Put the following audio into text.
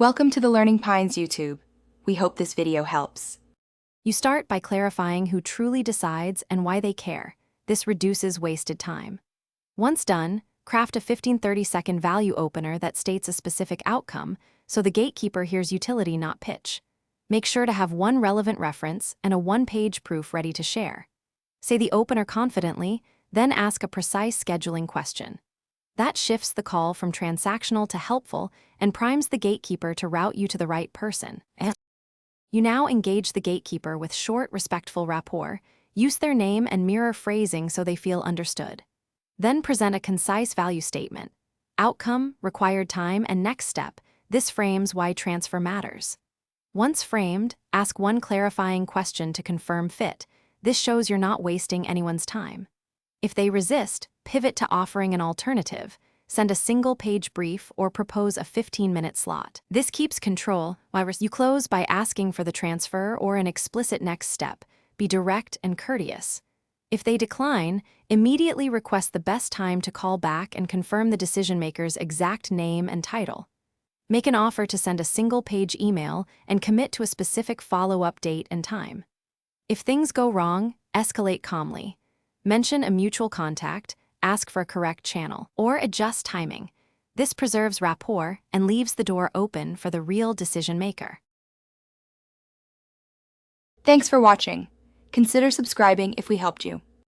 Welcome to the Learning Pines YouTube. We hope this video helps. You start by clarifying who truly decides and why they care. This reduces wasted time. Once done, craft a 15-30-second value opener that states a specific outcome so the gatekeeper hears utility, not pitch. Make sure to have one relevant reference and a one-page proof ready to share. Say the opener confidently, then ask a precise scheduling question. That shifts the call from transactional to helpful and primes the gatekeeper to route you to the right person. You now engage the gatekeeper with short, respectful rapport. Use their name and mirror phrasing so they feel understood. Then present a concise value statement. Outcome, required time, and next step. This frames why transfer matters. Once framed, ask one clarifying question to confirm fit. This shows you're not wasting anyone's time. If they resist, pivot to offering an alternative. Send a single-page brief or propose a 15-minute slot. This keeps control while you close by asking for the transfer or an explicit next step. Be direct and courteous. If they decline, immediately request the best time to call back and confirm the decision-maker's exact name and title. Make an offer to send a single-page email and commit to a specific follow-up date and time. If things go wrong, escalate calmly. Mention a mutual contact, ask for a correct channel, or adjust timing. This preserves rapport and leaves the door open for the real decision-maker. Thanks for watching. Consider subscribing if we helped you.